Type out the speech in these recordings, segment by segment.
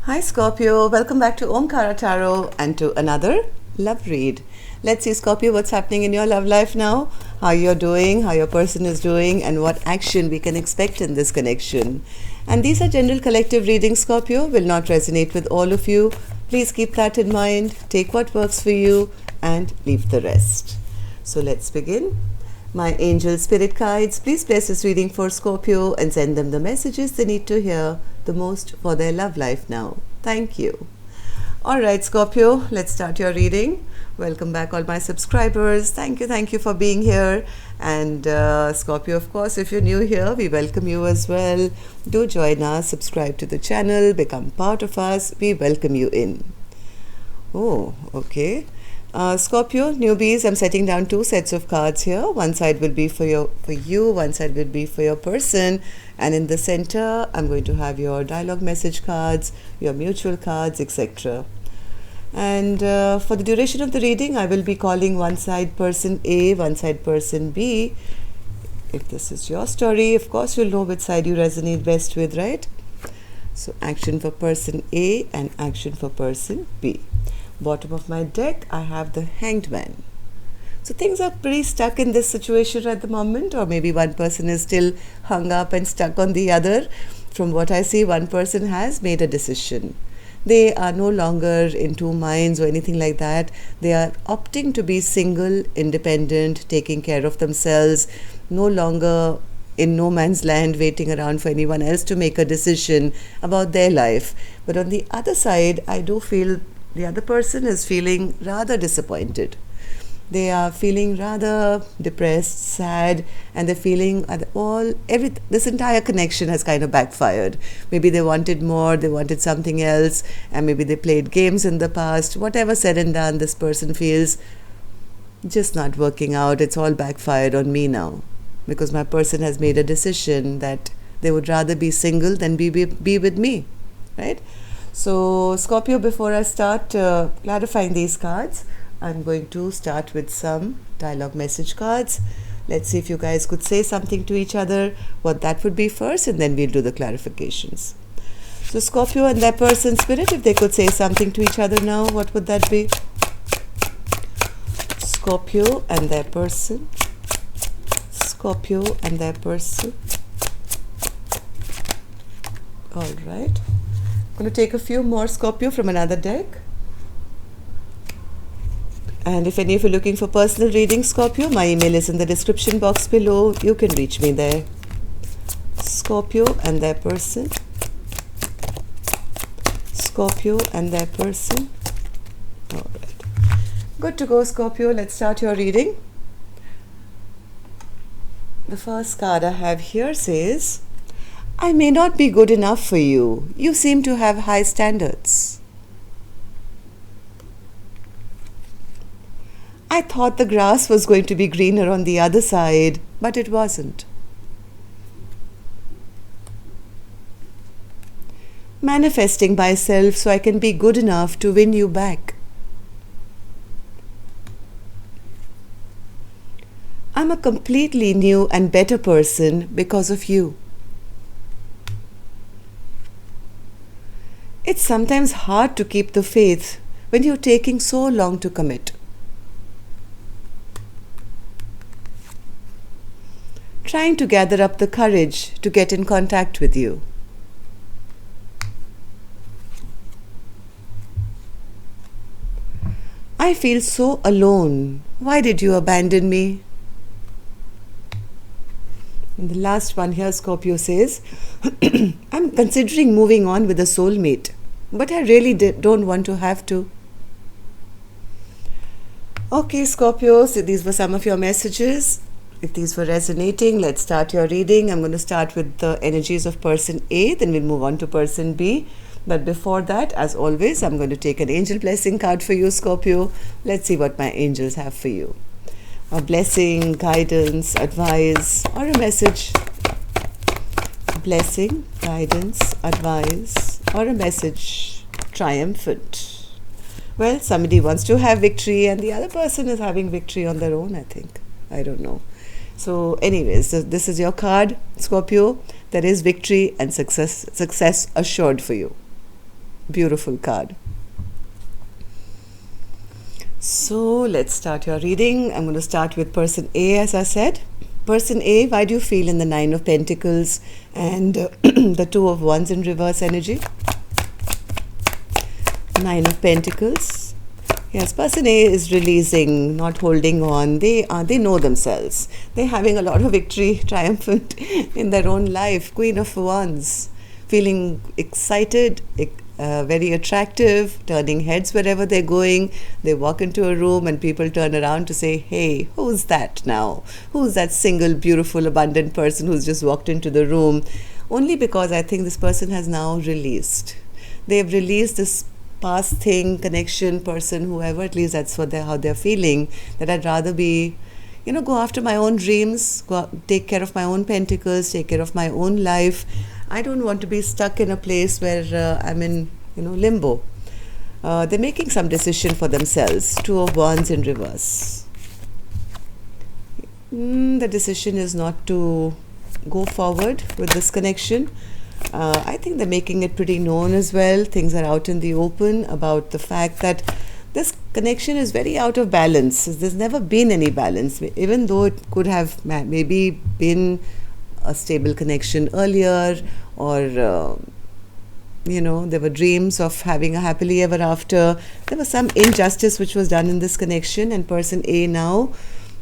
Hi Scorpio, welcome back to Omkaratarot and to another love read. Let's see Scorpio, what's happening in your love life now, how you're doing, how your person is doing, and what action we can expect in this connection. And these are general collective readings, Scorpio, will not resonate with all of you. Please keep that in mind, take what works for you and leave the rest. So let's begin. My angel spirit guides, please bless this reading for Scorpio and send them the messages they need to hear the most for their love life now. Thank you. Alright Scorpio, let's start your reading. Welcome back all my subscribers. Thank you for being here. And Scorpio, of course, if you're new here, we welcome you as well. Do join us, subscribe to the channel, become part of us. We welcome you in. Oh, okay. Scorpio, newbies, I'm setting down two sets of cards here. One side will be for you, one side will be for your person. And in the center, I'm going to have your dialogue message cards, your mutual cards, etc. And for the duration of the reading, I will be calling one side person A, one side person B. If this is your story, of course, you'll know which side you resonate best with, right? So action for person A and action for person B. Bottom of my deck, I have the Hanged Man. So things are pretty stuck in this situation at the moment, or maybe one person is still hung up and stuck on the other. From what I see, one person has made a decision. They are no longer in two minds or anything like that. They are opting to be single, independent, taking care of themselves, no longer in no man's land waiting around for anyone else to make a decision about their life. But on the other side, I do feel the other person is feeling rather disappointed. They are feeling rather depressed, sad, and they're feeling this entire connection has kind of backfired. Maybe they wanted more, they wanted something else, and maybe they played games in the past. Whatever said and done, this person feels just not working out. It's all backfired on me now, because my person has made a decision that they would rather be single than be with me, right? So Scorpio, before I start clarifying these cards, I'm going to start with some dialogue message cards. Let's see if you guys could say something to each other, what that would be first, and then we'll do the clarifications. So Scorpio and their person spirit, if they could say something to each other now, what would that be? Scorpio and their person. Scorpio and their person. All right. I'm going to take a few more Scorpio from another deck. And if any of you are looking for personal reading, Scorpio, my email is in the description box below. You can reach me there. Scorpio and their person. Scorpio and their person. All right. Good to go, Scorpio. Let's start your reading. The first card I have here says, I may not be good enough for you. You seem to have high standards. I thought the grass was going to be greener on the other side, but it wasn't. Manifesting myself so I can be good enough to win you back. I'm a completely new and better person because of you. It's sometimes hard to keep the faith when you're taking so long to commit. Trying to gather up the courage to get in contact with you. I feel so alone. Why did you abandon me? And the last one here, Scorpio says, I'm considering moving on with a soulmate, but I really don't want to have to. Okay, Scorpio, so these were some of your messages. If these were resonating, let's start your reading. I'm going to start with the energies of person A, then we'll move on to person B. But before that, as always, I'm going to take an angel blessing card for you, Scorpio. Let's see what my angels have for you. A blessing, guidance, advice, or a message. Blessing, guidance, advice, or a message. Triumphant. Well, somebody wants to have victory and the other person is having victory on their own, I think. I don't know. So anyways, this is your card, Scorpio. There is victory and success assured for you. Beautiful card. So let's start your reading. I'm going to start with person A, as I said. Person A, why do you feel in the Nine of Pentacles and the Two of Wands in reverse energy? Nine of Pentacles. Yes, person A is releasing, not holding on. They know themselves. They're having a lot of victory, triumphant in their own life. Queen of Wands, feeling excited, very attractive, turning heads wherever they're going. They walk into a room and people turn around to say, hey, who's that now? Who's that single, beautiful, abundant person who's just walked into the room? Only because I think this person has now released. They've released this past thing, connection, person, whoever, at least that's what how they're feeling, that I'd rather be, go after my own dreams, take care of my own pentacles, take care of my own life. I don't want to be stuck in a place where I'm in, limbo. They're making some decision for themselves. Two of Wands in reverse. The decision is not to go forward with this connection. I think they're making it pretty known as well. Things are out in the open about the fact that this connection is very out of balance. There's never been any balance, even though it could have maybe been a stable connection earlier, or there were dreams of having a happily ever after. There was some injustice which was done in this connection, and person A now,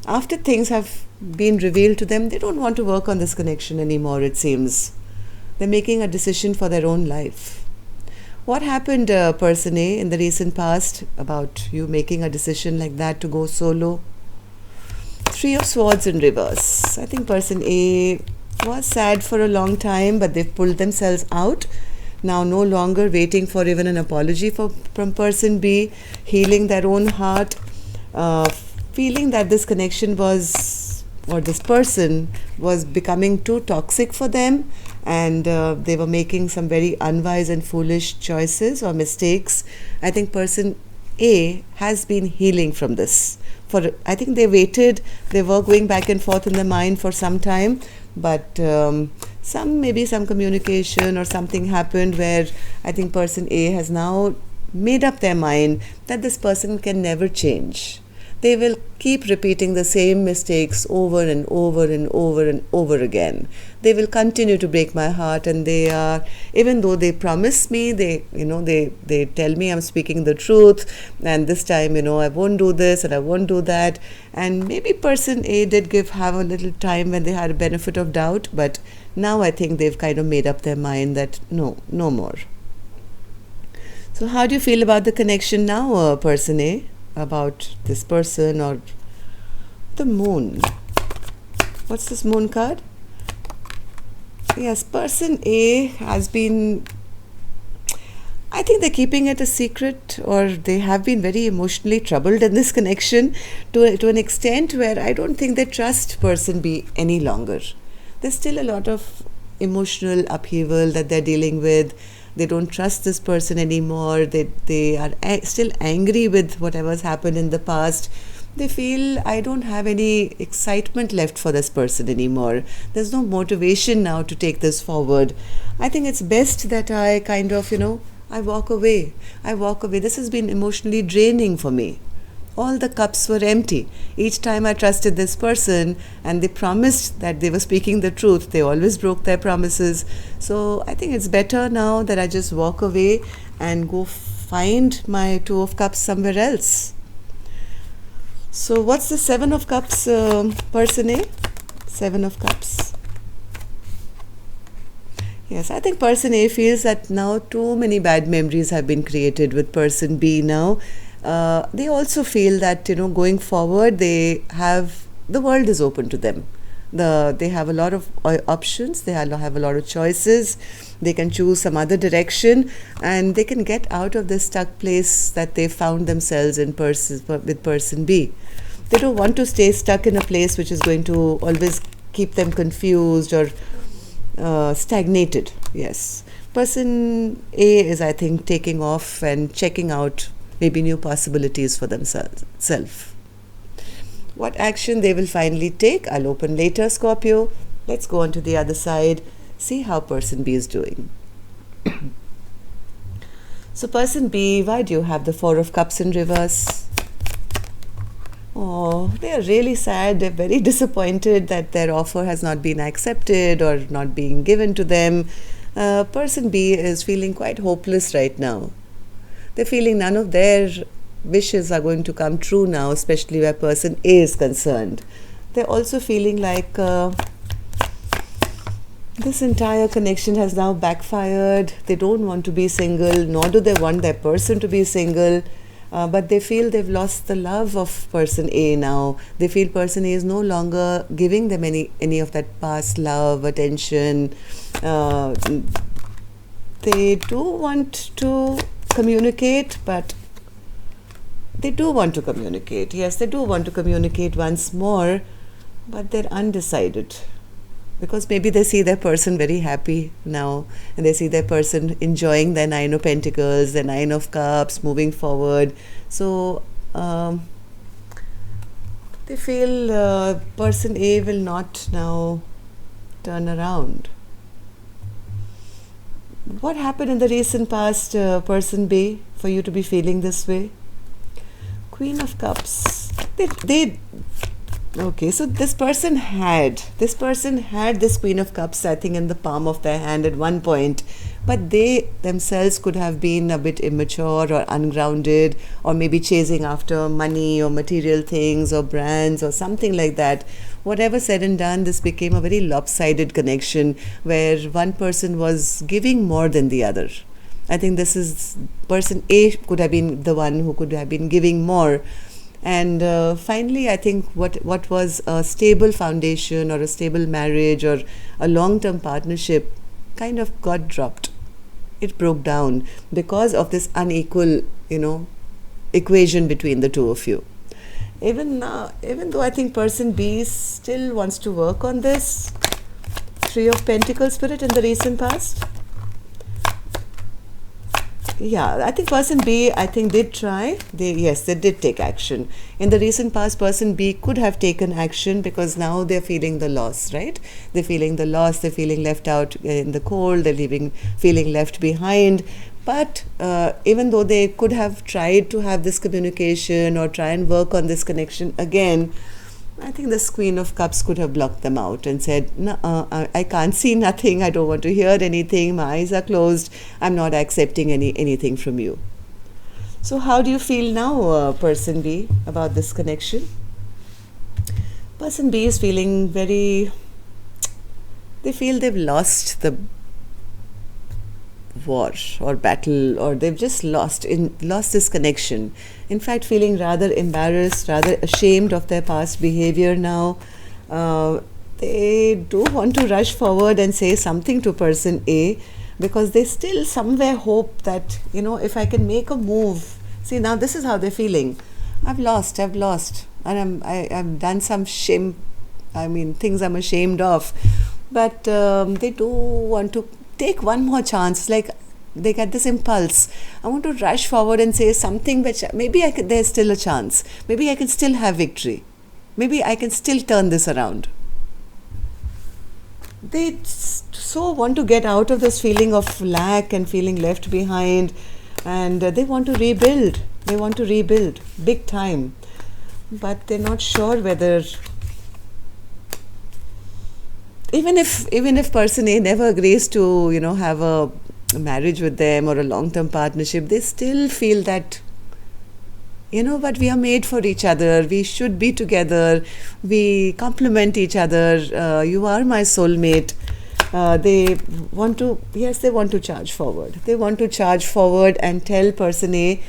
after things have been revealed to them, they don't want to work on this connection anymore, it seems. They're making a decision for their own life. What happened, person A, in the recent past about you making a decision like that to go solo? Three of Swords in reverse. I think person A was sad for a long time, but they've pulled themselves out. Now no longer waiting for even an apology from person B, healing their own heart, feeling that this connection was, or this person was becoming too toxic for them, and they were making some very unwise and foolish choices or mistakes. I think person A has been healing from this. I think they waited, they were going back and forth in the mind for some time, but maybe some communication or something happened where I think person A has now made up their mind that this person can never change. They will keep repeating the same mistakes over and over and over and over again. They will continue to break my heart, and they are, even though they promise me, they tell me I'm speaking the truth, and this time, I won't do this and I won't do that. And maybe person A did have a little time when they had a benefit of doubt, but now I think they've kind of made up their mind that no more. So how do you feel about the connection now, person A? About this person or the moon? What's this moon card? Yes, person A has been, I think they're keeping it a secret, or they have been very emotionally troubled in this connection to an extent where I don't think they trust person B any longer. There's still a lot of emotional upheaval that they're dealing with. They don't trust this person anymore. They are still angry with whatever's happened in the past. They feel I don't have any excitement left for this person anymore. There's no motivation now to take this forward. I think it's best that I kind of, I walk away. This has been emotionally draining for me. All the cups were empty. Each time I trusted this person and they promised that they were speaking the truth, they always broke their promises. So I think it's better now that I just walk away and go find my Two of Cups somewhere else. So what's the Seven of Cups, person A? Seven of Cups. Yes, I think person A feels that now too many bad memories have been created with person B now. They also feel that, going forward, the world is open to them. They have a lot of options, they have a lot of choices, they can choose some other direction, and they can get out of this stuck place that they found themselves in with person B. They don't want to stay stuck in a place which is going to always keep them confused or stagnated. Yes. Person A is, I think, taking off and checking out maybe new possibilities for themselves. What action they will finally take, I'll open later, Scorpio. Let's go on to the other side, see how person B is doing. So person B, why do you have the Four of Cups in reverse? Oh, they are really sad. They're very disappointed that their offer has not been accepted or not being given to them. Person B is feeling quite hopeless right now. They're feeling none of their wishes are going to come true now, especially where person A is concerned. They're also feeling like this entire connection has now backfired. They don't want to be single, nor do they want their person to be single. But they feel they've lost the love of person A now. They feel person A is no longer giving them any of that past love, attention. They do want to communicate, but they do want to communicate. Yes, they do want to communicate once more, but they're undecided. Because maybe they see their person very happy now, and they see their person enjoying their Nine of Pentacles, their Nine of Cups, moving forward. So they feel person A will not now turn around. What happened in the recent past, person B, for you to be feeling this way? Queen of Cups. Okay, so this person had this Queen of Cups, I think, in the palm of their hand at one point, but they themselves could have been a bit immature or ungrounded, or maybe chasing after money or material things or brands or something like that. Whatever said and done, this became a very lopsided connection where one person was giving more than the other. I think this is person A could have been the one who could have been giving more. And finally, I think what was a stable foundation or a stable marriage or a long-term partnership kind of got dropped. It broke down because of this unequal, equation between the two of you. Even though I think person B still wants to work on this, Three of Pentacles spirit in the recent past. Yeah, I think person B, did try. They did take action. In the recent past, person B could have taken action because now they're feeling the loss, right? They're feeling the loss, they're feeling left out in the cold, they're feeling left behind. But even though they could have tried to have this communication or try and work on this connection again, I think this Queen of Cups could have blocked them out and said, no, I can't see nothing, I don't want to hear anything, my eyes are closed, I'm not accepting anything from you. So how do you feel now, person B, about this connection? Person B is feeling they feel they've lost the war or battle, or they've just lost this connection. In fact, feeling rather embarrassed, rather ashamed of their past behavior now. They do want to rush forward and say something to person A, because they still somewhere hope that, if I can make a move. See, now this is how they're feeling. I've lost, and I've done some shame, things I'm ashamed of. But they do want to take one more chance. Like they get this impulse. I want to rush forward and say something which maybe there's still a chance. Maybe I can still have victory. Maybe I can still turn this around. They so want to get out of this feeling of lack and feeling left behind, and they want to rebuild. They want to rebuild big time, but they're not sure whether. Even if person A never agrees to have a marriage with them or a long-term partnership, they still feel that but we are made for each other, we should be together, we complement each other, you are my soulmate. They want to charge forward. They want to charge forward and tell person A,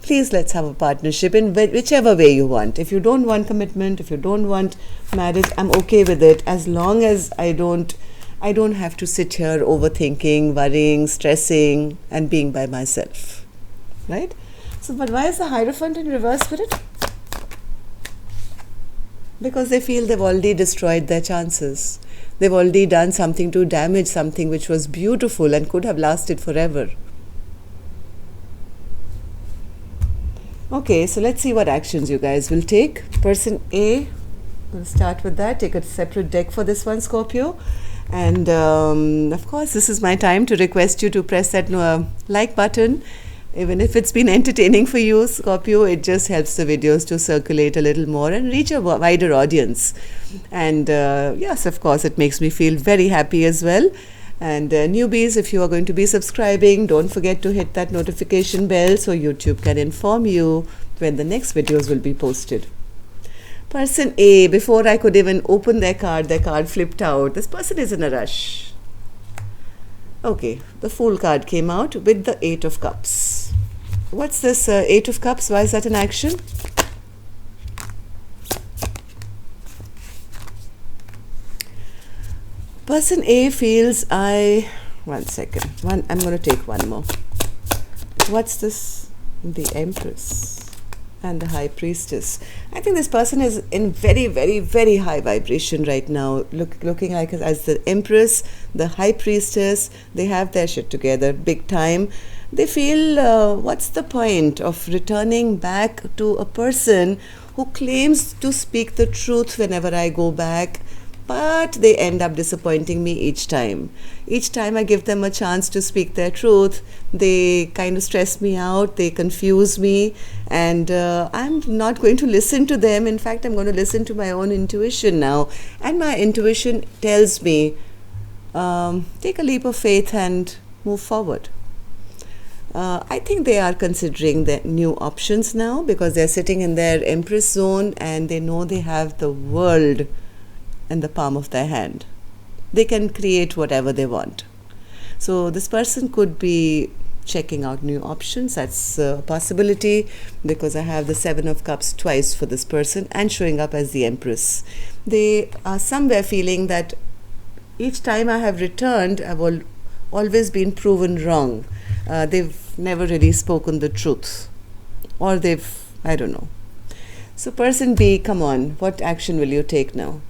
please, let's have a partnership in whichever way you want. If you don't want commitment, if you don't want marriage, I'm okay with it, as long as I don't have to sit here overthinking, worrying, stressing, and being by myself, right? So, but why is the Hierophant in reverse, spirit? Because they feel they've already destroyed their chances. They've already done something to damage something which was beautiful and could have lasted forever. Okay, so let's see what actions you guys will take. Person A, we'll start with that. Take a separate deck for this one, Scorpio. And of course, this is my time to request you to press that like button Even if it's been entertaining for you, Scorpio, it just helps the videos to circulate a little more and reach a wider audience. And yes, of course, it makes me feel very happy as well. And newbies, if you are going to be subscribing, don't forget to hit that notification bell so YouTube can inform you when the next videos will be posted. Person A, before I could even open their card flipped out. This person is in a rush. Okay, the Fool card came out with the 8 of Cups. What's this 8 of Cups? Why is that an action? Person A feels one second. I'm going to take one more. What's this? The Empress and the High Priestess. I think this person is in very, very, very high vibration right now. Looking like as the Empress, the High Priestess, they have their shit together big time. They feel, what's the point of returning back to a person who claims to speak the truth whenever I go back, but they end up disappointing me each time. Each time I give them a chance to speak their truth, they kind of stress me out, they confuse me, and I'm not going to listen to them. In fact, I'm going to listen to my own intuition now. And my intuition tells me, take a leap of faith and move forward. I think they are considering the new options now because they're sitting in their Empress zone and they know they have the world in the palm of their hand. They can create whatever they want. So this person could be checking out new options. That's a possibility because I have the 7 of Cups twice for this person and showing up as the Empress. They are somewhere feeling that each time I have returned, I've always been proven wrong. They've never really spoken the truth, or I don't know. So person B, come on, what action will you take now?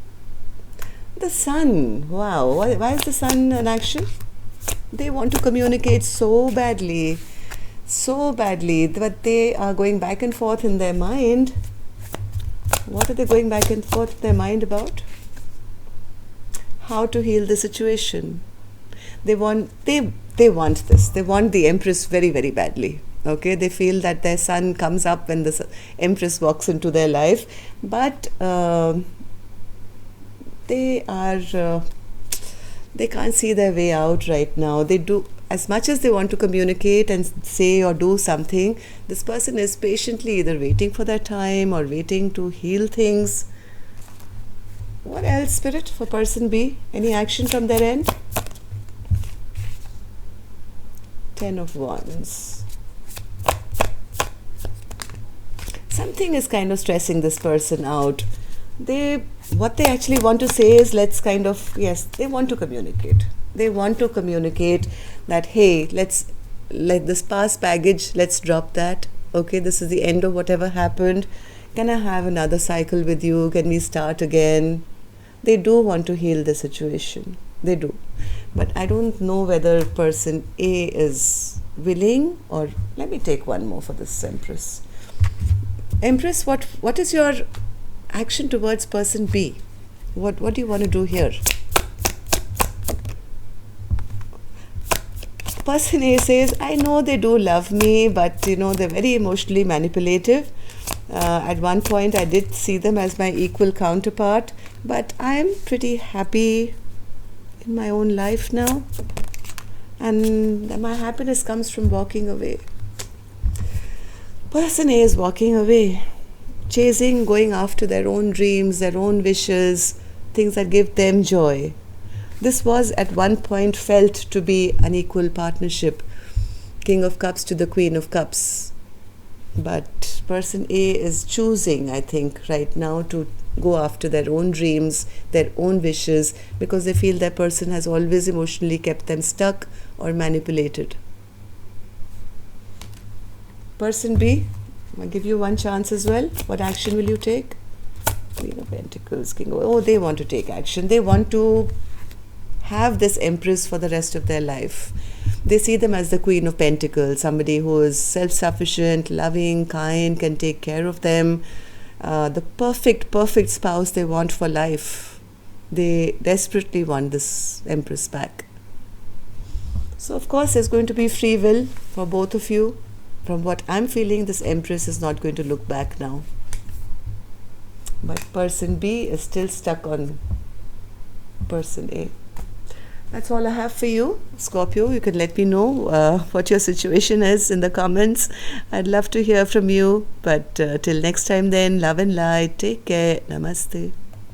The Sun. Wow. Why is the Sun an action? They want to communicate so badly, that they are going back and forth in their mind. What are they going back and forth in their mind about? How to heal the situation. They want this. They want the Empress very, very badly. Okay, they feel that their Sun comes up when the Empress walks into their life, but they can't see their way out right now. They do, as much as they want to communicate and say or do something, this person is patiently either waiting for their time or waiting to heal things. What else, Spirit, for person B? Any action from their end? 10 of Wands. Something is kind of stressing this person out. What they actually want to say is, they want to communicate. They want to communicate that, hey, let's let this past baggage, let's drop that. Okay, this is the end of whatever happened. Can I have another cycle with you? Can we start again? They do want to heal the situation. They do. But I don't know whether person A is willing, or let me take one more for this Empress. Empress, what is your action towards person B? What do you want to do here? Person A says, I know they do love me, but they're very emotionally manipulative. At one point I did see them as my equal counterpart, but I'm pretty happy in my own life now, and my happiness comes from walking away. Person A is walking away, chasing, going after their own dreams, their own wishes, things that give them joy. This was at one point felt to be an equal partnership, King of Cups to the Queen of Cups. But person A is choosing, I think, right now to go after their own dreams, their own wishes, because they feel that person has always emotionally kept them stuck or manipulated. Person B, I'll give you one chance as well. What action will you take? Queen of Pentacles, King of... Oh, they want to take action. They want to have this Empress for the rest of their life. They see them as the Queen of Pentacles, somebody who is self-sufficient, loving, kind, can take care of them. The perfect spouse they want for life. They desperately want this Empress back. So of course there's going to be free will for both of you. from what I'm feeling, this Empress is not going to look back now. But person B is still stuck on person A. That's all I have for you, Scorpio. You can let me know what your situation is in the comments. I'd love to hear from you. But till next time then, love and light. Take care. Namaste.